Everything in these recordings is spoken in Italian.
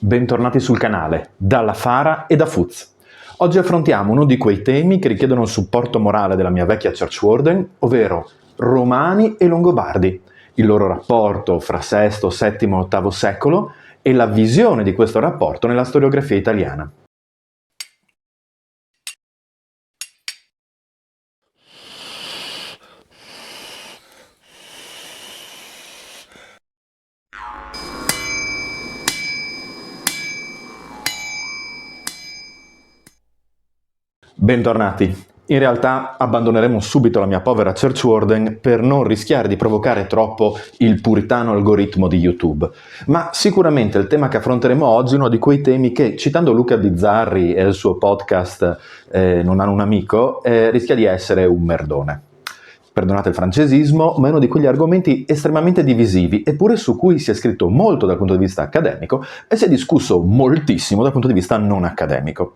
bentornati sul canale, dalla Fara e da Fuz. Oggi affrontiamo uno di quei temi che richiedono il supporto morale della mia vecchia Church Warden, ovvero Romani e Longobardi, il loro rapporto fra VI, VII e VIII secolo e la visione di questo rapporto nella storiografia italiana. Bentornati. In realtà abbandoneremo subito la mia povera Church Warden per non rischiare di provocare troppo il puritano algoritmo di YouTube. Ma sicuramente il tema che affronteremo oggi è uno di quei temi che, citando Luca Bizzarri e il suo podcast Non hanno un amico, rischia di essere un merdone. Perdonate il francesismo, ma è uno di quegli argomenti estremamente divisivi, eppure su cui si è scritto molto dal punto di vista accademico e si è discusso moltissimo dal punto di vista non accademico.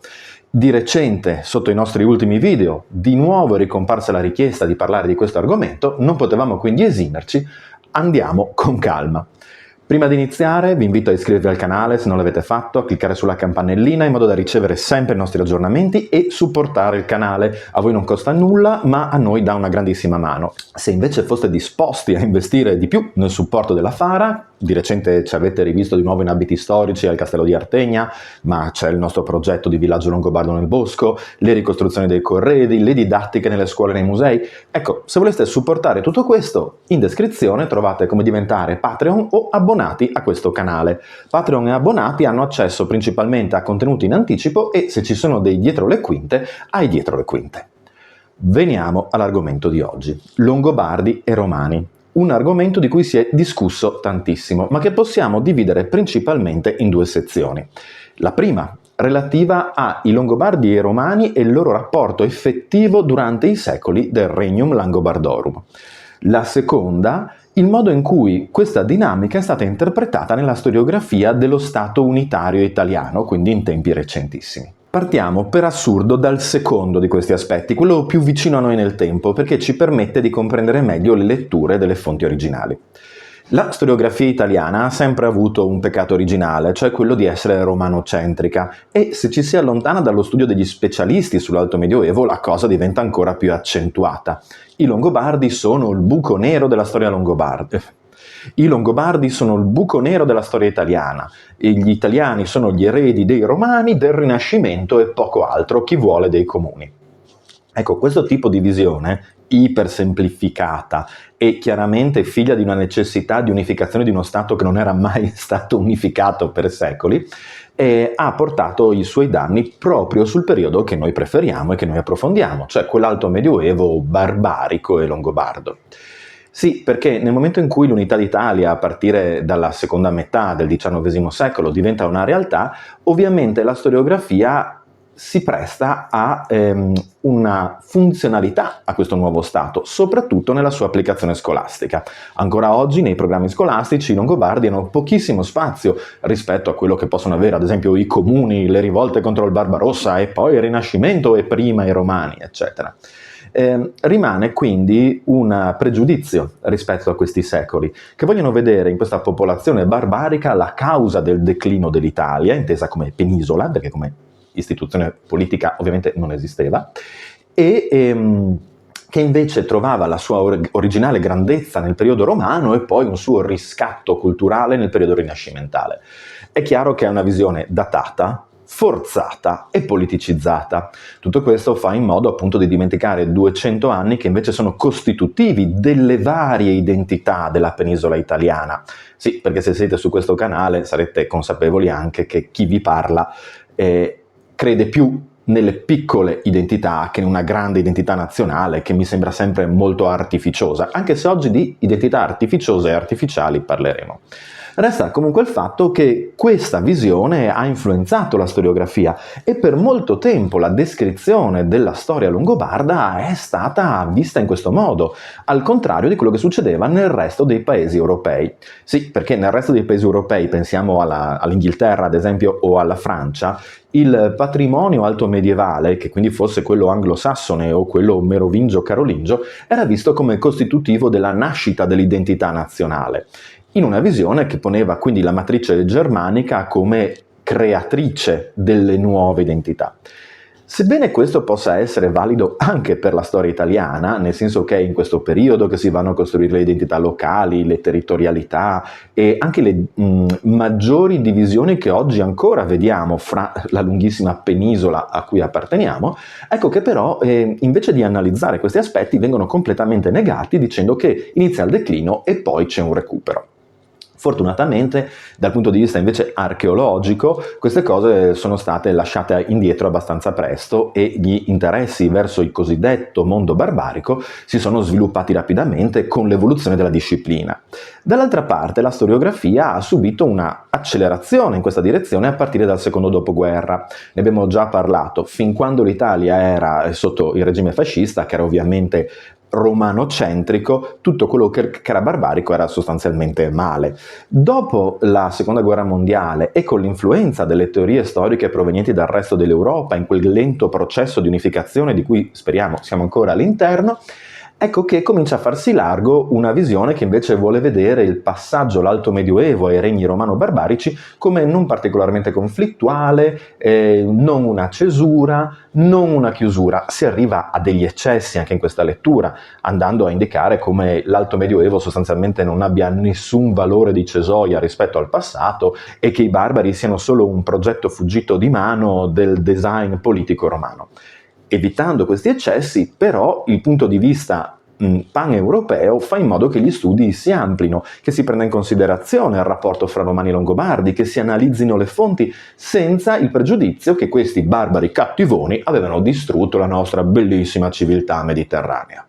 Di recente, sotto i nostri ultimi video, di nuovo è ricomparsa la richiesta di parlare di questo argomento, non potevamo quindi esimerci, andiamo con calma. Prima di iniziare vi invito a iscrivervi al canale se non l'avete fatto, a cliccare sulla campanellina in modo da ricevere sempre i nostri aggiornamenti e supportare il canale. A voi non costa nulla, ma a noi dà una grandissima mano. Se invece foste disposti a investire di più nel supporto della Fara, di recente ci avete rivisto di nuovo in abiti storici al Castello di Artegna, ma c'è il nostro progetto di villaggio longobardo nel bosco, le ricostruzioni dei corredi, le didattiche nelle scuole e nei musei. Ecco, se voleste supportare tutto questo, in descrizione trovate come diventare Patreon o abbonati a questo canale. Patreon e abbonati hanno accesso principalmente a contenuti in anticipo e, se ci sono dei dietro le quinte, ai dietro le quinte. Veniamo all'argomento di oggi, Longobardi e Romani. Un argomento di cui si è discusso tantissimo, ma che possiamo dividere principalmente in due sezioni. La prima, relativa ai Longobardi e i Romani e il loro rapporto effettivo durante i secoli del Regnum Langobardorum. La seconda, il modo in cui questa dinamica è stata interpretata nella storiografia dello Stato unitario italiano, quindi in tempi recentissimi. Partiamo per assurdo dal secondo di questi aspetti, quello più vicino a noi nel tempo, perché ci permette di comprendere meglio le letture delle fonti originali. La storiografia italiana ha sempre avuto un peccato originale, cioè quello di essere romanocentrica, e se ci si allontana dallo studio degli specialisti sull'Alto Medioevo la cosa diventa ancora più accentuata. I Longobardi sono il buco nero della storia longobarda. I Longobardi sono il buco nero della storia italiana, e gli italiani sono gli eredi dei Romani, del Rinascimento e poco altro, chi vuole dei comuni. Ecco, questo tipo di visione, ipersemplificata e chiaramente figlia di una necessità di unificazione di uno Stato che non era mai stato unificato per secoli, ha portato i suoi danni proprio sul periodo che noi preferiamo e che noi approfondiamo, cioè quell'Alto Medioevo barbarico e longobardo. Sì, perché nel momento in cui l'unità d'Italia, a partire dalla seconda metà del XIX secolo, diventa una realtà, ovviamente la storiografia si presta a una funzionalità a questo nuovo Stato, soprattutto nella sua applicazione scolastica. Ancora oggi nei programmi scolastici i Longobardi hanno pochissimo spazio rispetto a quello che possono avere ad esempio i comuni, le rivolte contro il Barbarossa e poi il Rinascimento e prima i Romani, eccetera. Rimane quindi un pregiudizio rispetto a questi secoli, che vogliono vedere in questa popolazione barbarica la causa del declino dell'Italia, intesa come penisola, perché come istituzione politica ovviamente non esisteva, e che invece trovava la sua originale grandezza nel periodo romano e poi un suo riscatto culturale nel periodo rinascimentale. È chiaro che è una visione datata, forzata e politicizzata. Tutto questo fa in modo appunto di dimenticare 200 anni che invece sono costitutivi delle varie identità della penisola italiana. Sì, perché se siete su questo canale sarete consapevoli anche che chi vi parla crede più nelle piccole identità che in una grande identità nazionale che mi sembra sempre molto artificiosa, anche se oggi di identità artificiose e artificiali parleremo. Resta comunque il fatto che questa visione ha influenzato la storiografia e per molto tempo la descrizione della storia longobarda è stata vista in questo modo, al contrario di quello che succedeva nel resto dei paesi europei. Sì, perché nel resto dei paesi europei, pensiamo all'Inghilterra ad esempio o alla Francia, il patrimonio altomedievale, che quindi fosse quello anglosassone o quello merovingio-carolingio, era visto come costitutivo della nascita dell'identità nazionale, in una visione che poneva quindi la matrice germanica come creatrice delle nuove identità. Sebbene questo possa essere valido anche per la storia italiana, nel senso che è in questo periodo che si vanno a costruire le identità locali, le territorialità e anche le maggiori divisioni che oggi ancora vediamo fra la lunghissima penisola a cui apparteniamo, ecco che però invece di analizzare questi aspetti vengono completamente negati dicendo che inizia il declino e poi c'è un recupero. Fortunatamente, dal punto di vista invece archeologico, queste cose sono state lasciate indietro abbastanza presto e gli interessi verso il cosiddetto mondo barbarico si sono sviluppati rapidamente con l'evoluzione della disciplina. Dall'altra parte, la storiografia ha subito una accelerazione in questa direzione a partire dal secondo dopoguerra. Ne abbiamo già parlato, fin quando l'Italia era sotto il regime fascista, che era ovviamente romanocentrico, tutto quello che era barbarico era sostanzialmente male. Dopo la seconda guerra mondiale e con l'influenza delle teorie storiche provenienti dal resto dell'Europa in quel lento processo di unificazione di cui speriamo siamo ancora all'interno, ecco che comincia a farsi largo una visione che invece vuole vedere il passaggio all'Alto Medioevo ai regni romano-barbarici come non particolarmente conflittuale, non una cesura, non una chiusura. Si arriva a degli eccessi anche in questa lettura, andando a indicare come l'Alto Medioevo sostanzialmente non abbia nessun valore di cesoia rispetto al passato e che i barbari siano solo un progetto fuggito di mano del design politico romano. Evitando questi eccessi, però, il punto di vista pan-europeo fa in modo che gli studi si amplino, che si prenda in considerazione il rapporto fra romani e longobardi, che si analizzino le fonti senza il pregiudizio che questi barbari cattivoni avevano distrutto la nostra bellissima civiltà mediterranea.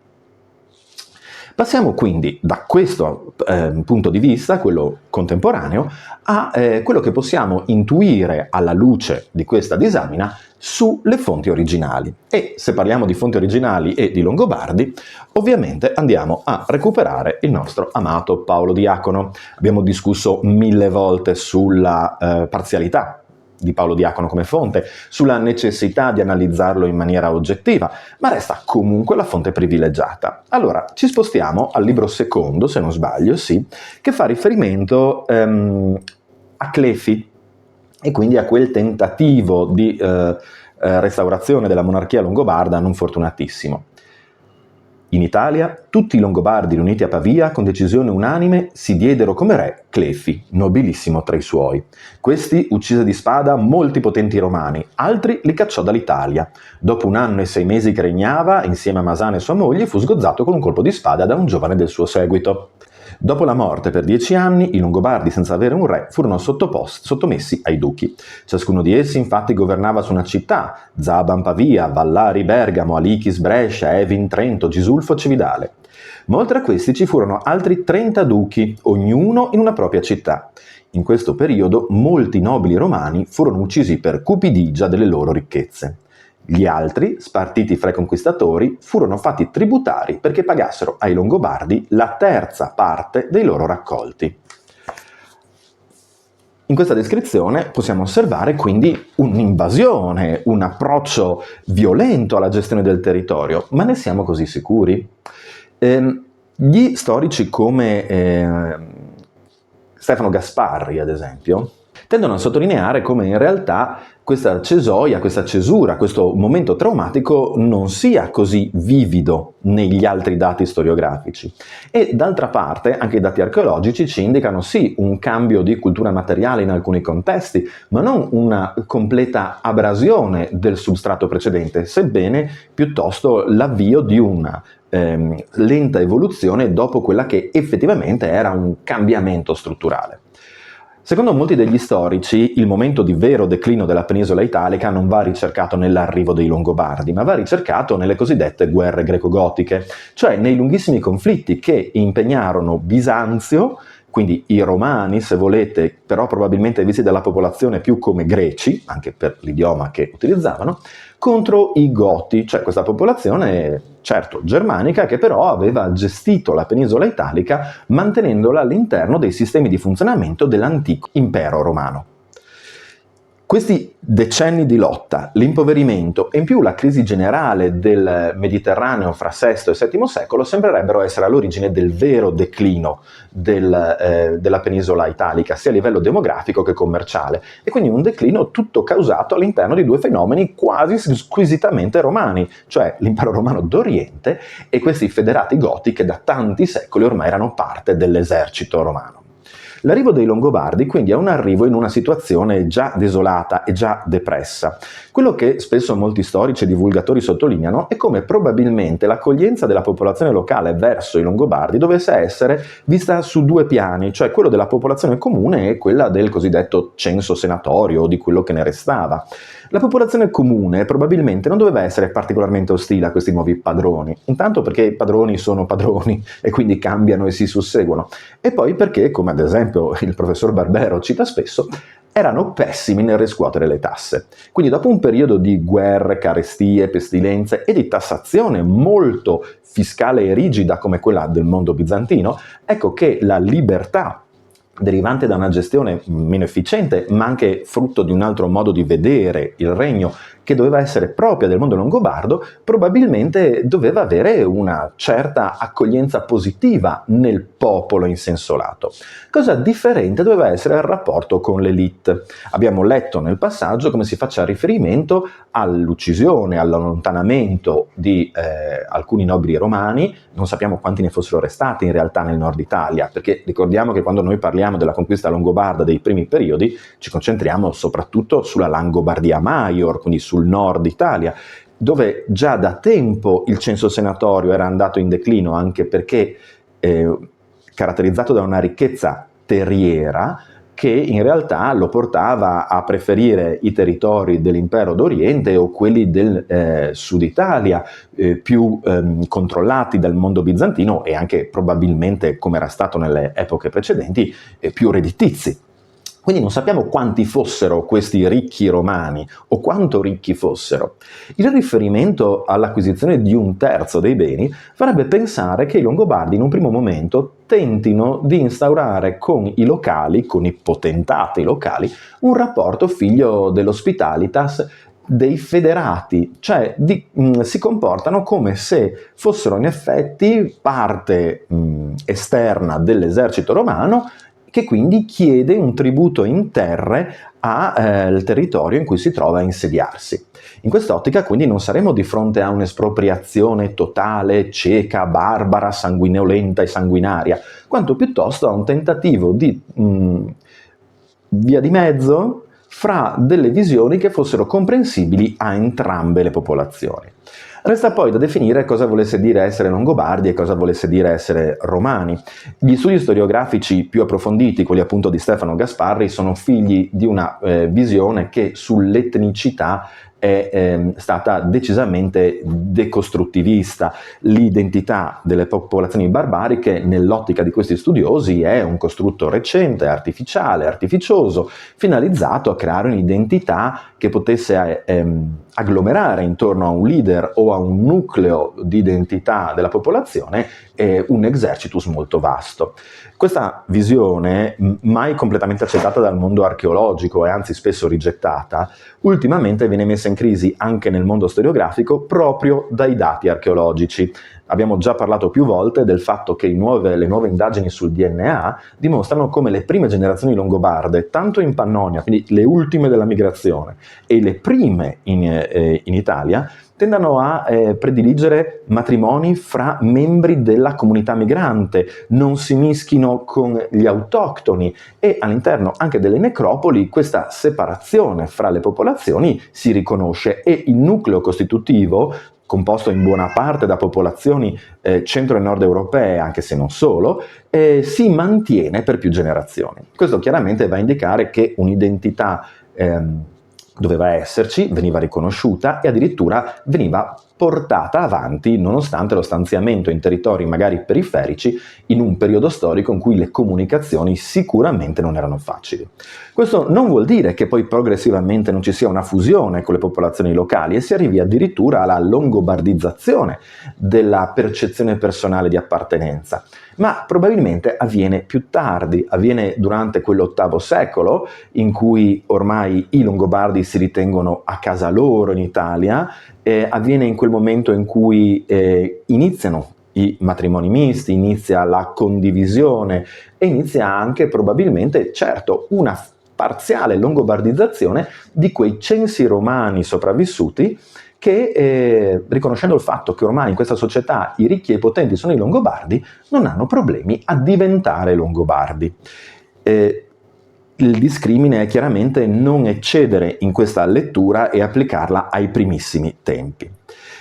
Passiamo quindi da questo punto di vista, quello contemporaneo, a quello che possiamo intuire alla luce di questa disamina sulle fonti originali. E se parliamo di fonti originali e di Longobardi, ovviamente andiamo a recuperare il nostro amato Paolo Diacono. Abbiamo discusso 1000 volte sulla parzialità di Paolo Diacono come fonte, sulla necessità di analizzarlo in maniera oggettiva, ma resta comunque la fonte privilegiata. Allora, ci spostiamo al libro secondo, se non sbaglio, sì, che fa riferimento a Clefi e quindi a quel tentativo di restaurazione della monarchia longobarda non fortunatissimo. In Italia, tutti i Longobardi riuniti a Pavia, con decisione unanime, si diedero come re Clefi, nobilissimo tra i suoi. Questi uccise di spada molti potenti romani, altri li cacciò dall'Italia. Dopo 1 anno e 6 mesi che regnava, insieme a Masana e sua moglie, fu sgozzato con un colpo di spada da un giovane del suo seguito. Dopo la morte per 10 anni, i Longobardi, senza avere un re, furono sottomessi ai duchi. Ciascuno di essi infatti governava su una città: Zaban Pavia, Vallari Bergamo, Alichis Brescia, Evin Trento, Gisulfo Cividale. Ma oltre a questi ci furono altri 30 duchi, ognuno in una propria città. In questo periodo molti nobili romani furono uccisi per cupidigia delle loro ricchezze. Gli altri, spartiti fra i conquistatori, furono fatti tributari perché pagassero ai Longobardi la terza parte dei loro raccolti. In questa descrizione possiamo osservare quindi un'invasione, un approccio violento alla gestione del territorio, ma ne siamo così sicuri? Gli storici come Stefano Gasparri, ad esempio, tendono a sottolineare come in realtà questa cesoia, questa cesura, questo momento traumatico non sia così vivido negli altri dati storiografici. E d'altra parte anche i dati archeologici ci indicano sì un cambio di cultura materiale in alcuni contesti, ma non una completa abrasione del substrato precedente, sebbene piuttosto l'avvio di una lenta evoluzione dopo quella che effettivamente era un cambiamento strutturale. Secondo molti degli storici, il momento di vero declino della penisola italica non va ricercato nell'arrivo dei Longobardi, ma va ricercato nelle cosiddette guerre greco-gotiche, cioè nei lunghissimi conflitti che impegnarono Bisanzio, quindi i romani, se volete, però probabilmente visti dalla popolazione più come greci, anche per l'idioma che utilizzavano, contro i Goti, cioè questa popolazione, certo, germanica, che però aveva gestito la penisola italica mantenendola all'interno dei sistemi di funzionamento dell'antico impero romano. Questi decenni di lotta, l'impoverimento e in più la crisi generale del Mediterraneo fra VI e VII secolo sembrerebbero essere all'origine del vero declino della penisola italica, sia a livello demografico che commerciale, e quindi un declino tutto causato all'interno di due fenomeni quasi squisitamente romani, cioè l'impero romano d'Oriente e questi federati goti che da tanti secoli ormai erano parte dell'esercito romano. L'arrivo dei Longobardi quindi è un arrivo in una situazione già desolata e già depressa. Quello che spesso molti storici e divulgatori sottolineano è come probabilmente l'accoglienza della popolazione locale verso i Longobardi dovesse essere vista su due piani, cioè quello della popolazione comune e quella del cosiddetto censo senatorio o di quello che ne restava. La popolazione comune probabilmente non doveva essere particolarmente ostile a questi nuovi padroni, intanto perché i padroni sono padroni e quindi cambiano e si susseguono, e poi perché, come ad esempio il professor Barbero cita spesso, erano pessimi nel riscuotere le tasse. Quindi dopo un periodo di guerre, carestie, pestilenze e di tassazione molto fiscale e rigida come quella del mondo bizantino, ecco che la libertà derivante da una gestione meno efficiente, ma anche frutto di un altro modo di vedere il regno che doveva essere propria del mondo longobardo, probabilmente doveva avere una certa accoglienza positiva nel popolo in senso lato. Cosa differente doveva essere il rapporto con l'élite. Abbiamo letto nel passaggio come si faccia riferimento all'uccisione, all'allontanamento di alcuni nobili romani, non sappiamo quanti ne fossero restati in realtà nel nord Italia, perché ricordiamo che quando noi parliamo della conquista longobarda dei primi periodi ci concentriamo soprattutto sulla Langobardia Maior, quindi sul nord Italia, dove già da tempo il censo senatorio era andato in declino, anche perché caratterizzato da una ricchezza terriera che in realtà lo portava a preferire i territori dell'impero d'Oriente o quelli del sud Italia, più controllati dal mondo bizantino e anche probabilmente, come era stato nelle epoche precedenti, più redditizi. Quindi non sappiamo quanti fossero questi ricchi romani o quanto ricchi fossero. Il riferimento all'acquisizione di un terzo dei beni farebbe pensare che i Longobardi in un primo momento tentino di instaurare con i locali, con i potentati locali, un rapporto figlio dell'hospitalitas dei federati, cioè si comportano come se fossero in effetti parte esterna dell'esercito romano, che quindi chiede un tributo in terre al territorio in cui si trova a insediarsi. In quest'ottica quindi non saremo di fronte a un'espropriazione totale, cieca, barbara, sanguinolenta e sanguinaria, quanto piuttosto a un tentativo di via di mezzo fra delle visioni che fossero comprensibili a entrambe le popolazioni. Resta poi da definire cosa volesse dire essere Longobardi e cosa volesse dire essere Romani. Gli studi storiografici più approfonditi, quelli appunto di Stefano Gasparri, sono figli di una visione che sull'etnicità è stata decisamente decostruttivista. L'identità delle popolazioni barbariche nell'ottica di questi studiosi è un costrutto recente, artificiale, artificioso, finalizzato a creare un'identità che potesse agglomerare intorno a un leader o a un nucleo di identità della popolazione un exercitus molto vasto. Questa visione, mai completamente accettata dal mondo archeologico e anzi spesso rigettata, ultimamente viene messa in crisi anche nel mondo storiografico proprio dai dati archeologici. Abbiamo già parlato più volte del fatto che le nuove indagini sul DNA dimostrano come le prime generazioni longobarde, tanto in Pannonia, quindi le ultime della migrazione, e le prime in Italia, tendano a prediligere matrimoni fra membri della comunità migrante, non si mischino con gli autoctoni e all'interno anche delle necropoli questa separazione fra le popolazioni si riconosce e il nucleo costitutivo, composto in buona parte da popolazioni centro e nord europee, anche se non solo, si mantiene per più generazioni. Questo chiaramente va a indicare che un'identità doveva esserci, veniva riconosciuta e addirittura veniva portata avanti nonostante lo stanziamento in territori magari periferici in un periodo storico in cui le comunicazioni sicuramente non erano facili. Questo non vuol dire che poi progressivamente non ci sia una fusione con le popolazioni locali e si arrivi addirittura alla longobardizzazione della percezione personale di appartenenza. ma probabilmente avviene più tardi, avviene durante quell'VIII secolo in cui ormai i Longobardi si ritengono a casa loro in Italia, avviene in quel momento in cui iniziano i matrimoni misti, inizia la condivisione e inizia anche probabilmente, certo, una parziale longobardizzazione di quei censi romani sopravvissuti che, riconoscendo il fatto che ormai in questa società i ricchi e i potenti sono i Longobardi, non hanno problemi a diventare Longobardi. Il discrimine è chiaramente non eccedere in questa lettura e applicarla ai primissimi tempi.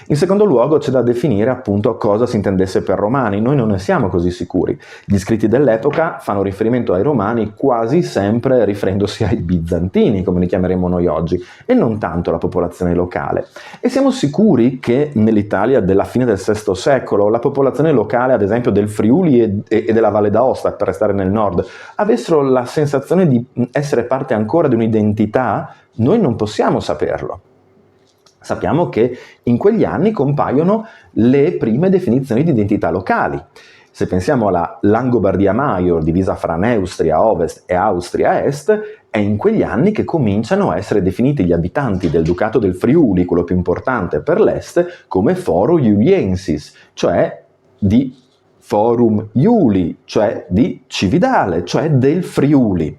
In secondo luogo c'è da definire appunto cosa si intendesse per romani. Noi non ne siamo così sicuri. Gli scritti dell'epoca fanno riferimento ai romani quasi sempre riferendosi ai bizantini, come li chiameremo noi oggi, e non tanto alla popolazione locale. E siamo sicuri che nell'Italia della fine del VI secolo la popolazione locale, ad esempio del Friuli e della Valle d'Aosta, per restare nel nord, avessero la sensazione di essere parte ancora di un'identità? Noi non possiamo saperlo. Sappiamo che in quegli anni compaiono le prime definizioni di identità locali. Se pensiamo alla Langobardia Maior, divisa fra Neustria a ovest e Austria a est, è in quegli anni che cominciano a essere definiti gli abitanti del Ducato del Friuli, quello più importante per l'est, come Foro Iuliensis, cioè di Forum Iuli, cioè di Cividale, cioè del Friuli.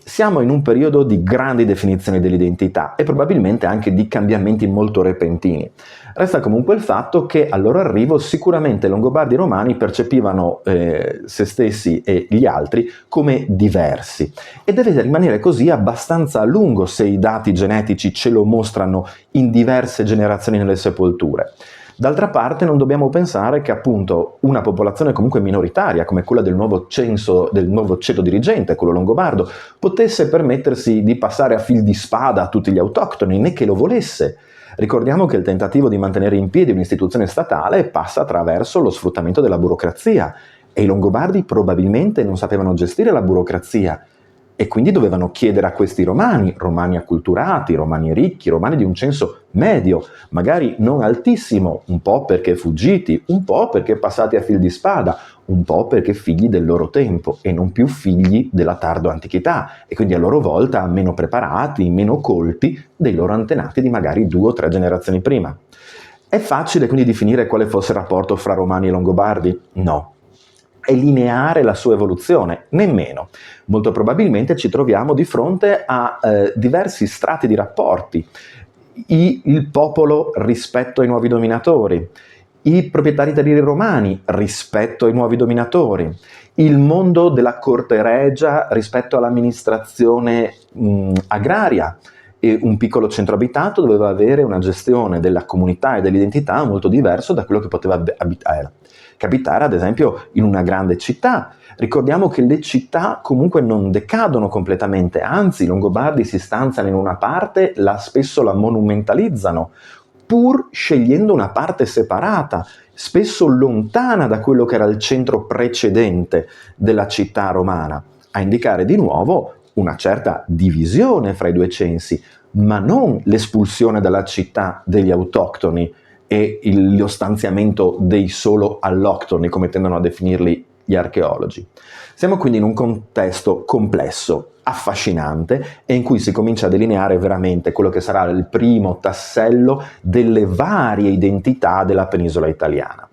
Siamo in un periodo di grandi definizioni dell'identità e probabilmente anche di cambiamenti molto repentini. Resta comunque il fatto che al loro arrivo sicuramente Longobardi e Romani percepivano se stessi e gli altri come diversi, e deve rimanere così abbastanza a lungo se i dati genetici ce lo mostrano in diverse generazioni nelle sepolture. D'altra parte non dobbiamo pensare che appunto una popolazione comunque minoritaria come quella del nuovo ceto dirigente, quello longobardo, potesse permettersi di passare a fil di spada a tutti gli autoctoni, né che lo volesse. Ricordiamo che il tentativo di mantenere in piedi un'istituzione statale passa attraverso lo sfruttamento della burocrazia, e i Longobardi probabilmente non sapevano gestire la burocrazia, e quindi dovevano chiedere a questi romani acculturati, romani ricchi, romani di un censo medio, magari non altissimo, un po' perché fuggiti, un po' perché passati a fil di spada, un po' perché figli del loro tempo e non più figli della tardo antichità, e quindi a loro volta meno preparati, meno colti dei loro antenati di magari 2 o 3 generazioni prima. È facile quindi definire quale fosse il rapporto fra Romani e Longobardi? No. È lineare la sua evoluzione? Nemmeno. Molto probabilmente ci troviamo di fronte a diversi strati di rapporti. Il popolo rispetto ai nuovi dominatori, i proprietari terrieri romani rispetto ai nuovi dominatori, il mondo della corte regia rispetto all'amministrazione agraria. E un piccolo centro abitato doveva avere una gestione della comunità e dell'identità molto diverso da quello che poteva capitare ad esempio in una grande città. Ricordiamo che le città comunque non decadono completamente, anzi i Longobardi si stanziano in una parte, spesso la monumentalizzano, pur scegliendo una parte separata, spesso lontana da quello che era il centro precedente della città romana, a indicare di nuovo una certa divisione fra i due censi, ma non l'espulsione dalla città degli autoctoni e lo stanziamento dei solo alloctoni, come tendono a definirli gli archeologi. Siamo quindi in un contesto complesso, affascinante, e in cui si comincia a delineare veramente quello che sarà il primo tassello delle varie identità della penisola italiana.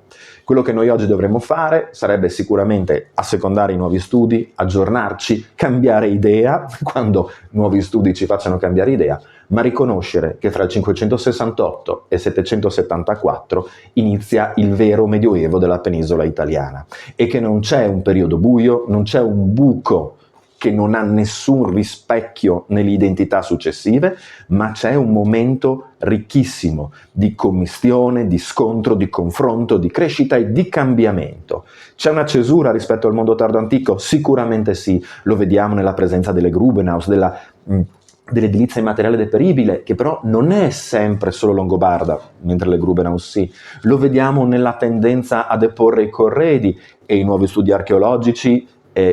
Quello che noi oggi dovremmo fare sarebbe sicuramente assecondare i nuovi studi, aggiornarci, cambiare idea, quando nuovi studi ci facciano cambiare idea, ma riconoscere che tra il 568 e il 774 inizia il vero medioevo della penisola italiana, e che non c'è un periodo buio, non c'è un buco che non ha nessun rispecchio nelle identità successive, ma c'è un momento ricchissimo di commistione, di scontro, di confronto, di crescita e di cambiamento. C'è una cesura rispetto al mondo tardo antico? Sicuramente sì, lo vediamo nella presenza delle Grubenhaus, dell'edilizia immateriale deperibile, che però non è sempre solo longobarda, mentre le Grubenhaus sì. Lo vediamo nella tendenza a deporre i corredi, e i nuovi studi archeologici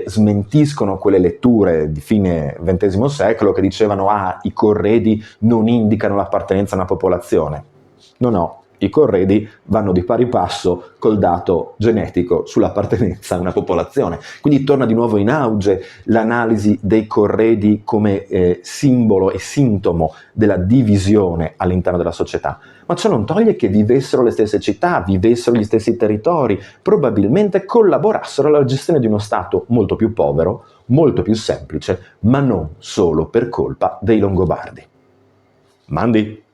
smentiscono quelle letture di fine XX secolo che dicevano i corredi non indicano l'appartenenza a una popolazione. No, I corredi vanno di pari passo col dato genetico sull'appartenenza a una popolazione. Quindi torna di nuovo in auge l'analisi dei corredi come simbolo e sintomo della divisione all'interno della società. Ma ciò non toglie che vivessero le stesse città, vivessero gli stessi territori, probabilmente collaborassero alla gestione di uno Stato molto più povero, molto più semplice, ma non solo per colpa dei Longobardi. Mandi!